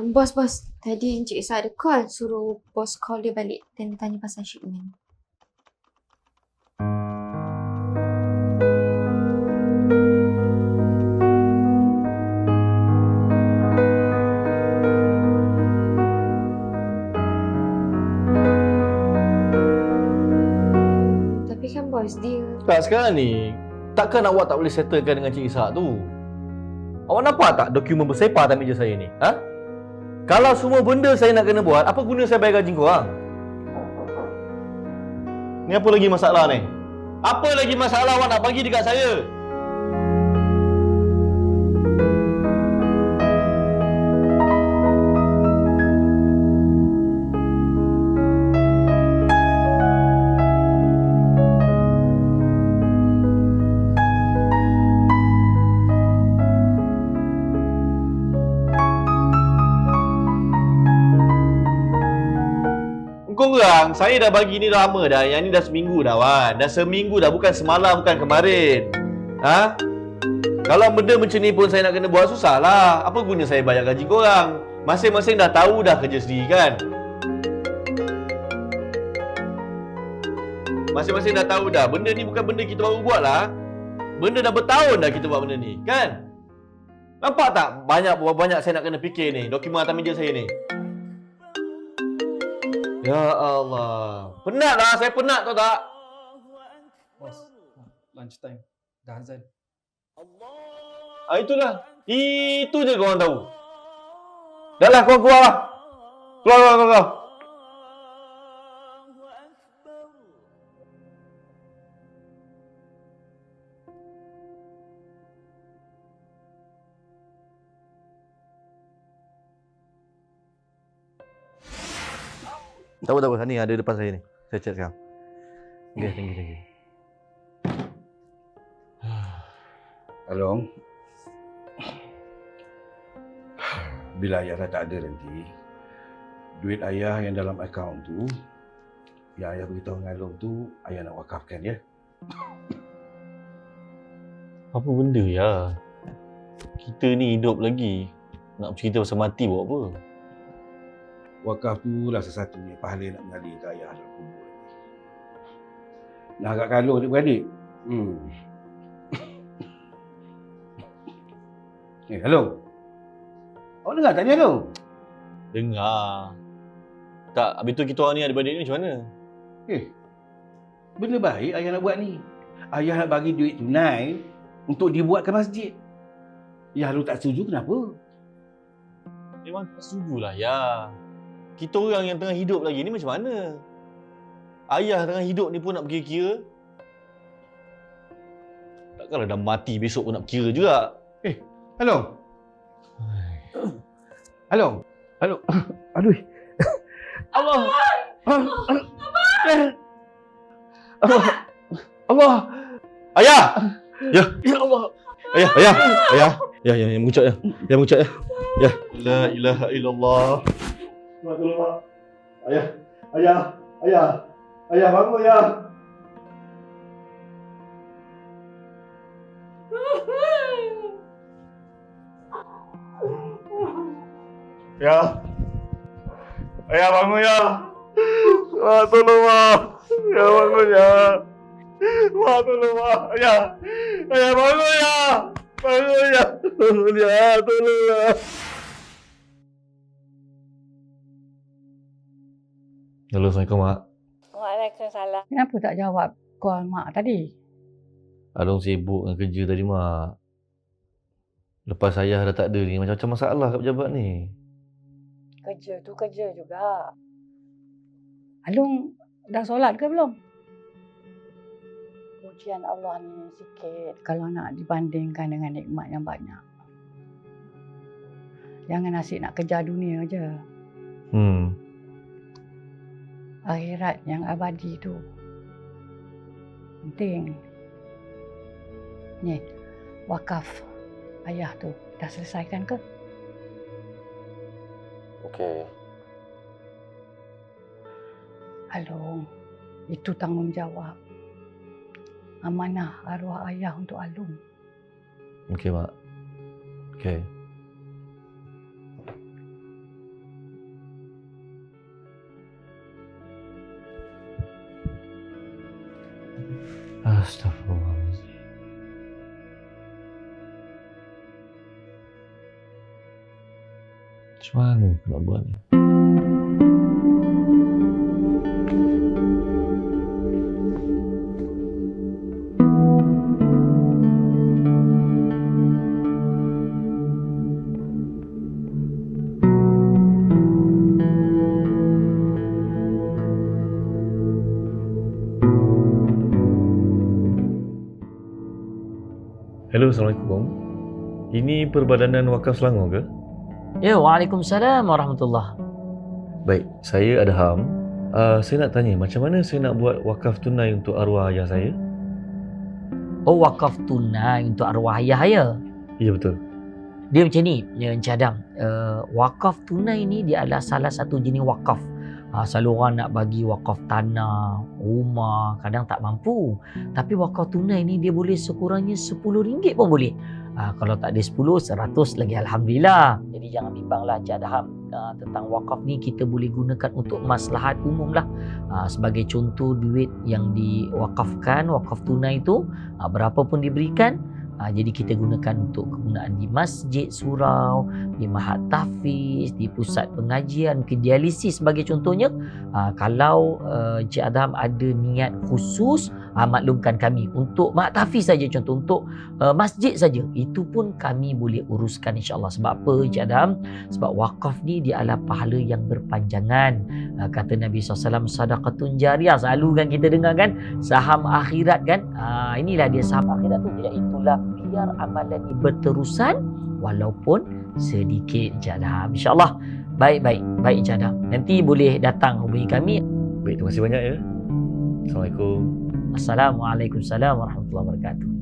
Bos. Tadi Encik Isa ada call. Suruh bos call dia balik dan tanya pasal shipment. Tapi kan bos, dia... Tak, sekarang ni takkan awak tak boleh settlekan dengan Cik Ishak tu? Awak nampak tak dokumen bersepah atas meja saya ni? Ha? Kalau semua benda saya nak kena buat, apa guna saya bayar gaji korang? Ni apa lagi masalah ni? Apa lagi masalah awak nak bagi dekat saya? Korang, saya dah bagi ni lama dah. Yang ni dah seminggu dah, Wan. Dah seminggu dah, bukan semalam, bukan kemarin. Ha? Kalau benda macam ni pun saya nak kena buat, susah lah. Apa guna saya bayar gaji korang? Masing-masing dah tahu dah kerja sendiri kan? Masing-masing dah tahu dah. Benda ni bukan benda kita baru buat lah. Benda dah bertahun dah kita buat benda ni, kan? Nampak tak? Banyak saya nak kena fikir ni. Dokumen atas meja saya ni. Ya Allah. Penat lah. Saya penat, tahu tak? Bos, lunch time. Dah azan. Itulah. Itu je korang tahu. Dah lah, korang keluar lah. Keluar. Tak apa. Ni ada depan saya ni. Saya chat sekarang. Okay, thank you. Along, bila ayah dah tak ada nanti, duit ayah yang dalam akaun tu, yang ayah beritahu dengan Along tu, ayah nak wakafkan ya. Apa benda ya? Kita ni hidup lagi. Nak cerita pasal mati buat apa? Wakaf tu lah sesatunya pahala nak mengalir ke ayah dalam kubur ni. Nak agak kaluh adik-beradik. Along. Awak dengar tak ni Along? Dengar. Tak, habis tu kita orang ni adik-beradik ni macam mana? Benda baik ayah nak buat ni. Ayah nak bagi duit tunai untuk dibuatkan masjid. Ya, lu tak setuju kenapa? Memang tak setujulah ya. Kita orang yang tengah hidup lagi ni macam mana? Ayah tengah hidup ni pun nak berkira-kira. Takkanlah dah mati besok pun nak berkira juga. Along. Along. Aduh. Allah. Allah. Ayah! Ya Allah. Ayah. Ya, mengucap ya. Ya, mengucap ya. Ya. La ilaha illallah. Tolong. Ayah bangun ya. Ya. Ayah bangun ya. Tolong ya, bangun ya. Tolong ayah. Ayah bangun ya. Tolong ya. Halo, Assalamualaikum, Mak. Waalaikumsalam. Kenapa tak jawab call Mak tadi? Along sibuk dengan kerja tadi, Mak. Lepas ayah dah tak ada ni, macam-macam masalah kat pejabat ni. Kerja tu kerja juga. Alung dah solat ke belum? Ujian Allah ni sikit kalau nak dibandingkan dengan nikmat yang banyak. Jangan asyik nak kejar dunia je. Akhirat yang abadi tu penting. Ni, wakaf ayah tu dah selesaikan ke? Okey. Alung, itu tanggungjawab. Amanah arwah ayah untuk Alung. Okey, Mak. Okey. Astagfirullahaladzim. Macam mana aku nak buat ni? Hello, Assalamualaikum. Ini Perbadanan Wakaf Selangor ke? Ya, Waalaikumsalam warahmatullahi. Baik, saya Adham. Saya nak tanya, macam mana saya nak buat wakaf tunai untuk arwah ayah saya? Oh, wakaf tunai untuk arwah ayah ya? Ya, betul. Dia macam ni, ya, Encik Adam. Wakaf tunai ni dia adalah salah satu jenis wakaf. Selalu orang nak bagi wakaf tanah, rumah, kadang tak mampu. Tapi wakaf tunai ni dia boleh sekurangnya RM10 pun boleh. Kalau tak ada 10, 100 lagi Alhamdulillah. Jadi jangan bimbanglah Encik Adam. Tentang wakaf ni kita boleh gunakan untuk maslahat umum lah. Sebagai contoh duit yang diwakafkan, wakaf tunai tu, berapa pun diberikan, jadi kita gunakan untuk kegunaan di masjid surau, di mahat tahfiz, di pusat pengajian, mungkin dialisis sebagai contohnya. Kalau Encik Adam ada niat khusus, maklumkan kami untuk mahat tahfiz saja, contoh untuk masjid saja, itu pun kami boleh uruskan insya-Allah. Sebab apa Encik Adam? Sebab wakaf ni dia adalah pahala yang berpanjangan. Kata Nabi SAW, sadaqatun jariyah. Selalu kan kita dengar kan, saham akhirat kan. Inilah dia saham akhirat tu. Itulah biar amalan ini berterusan walaupun sedikit Encik Adam. InsyaAllah. Baik Encik Adam. Nanti boleh datang hubungi kami. Baik, terima kasih banyak ya. Assalamualaikum. Assalamualaikum warahmatullahi wabarakatuh.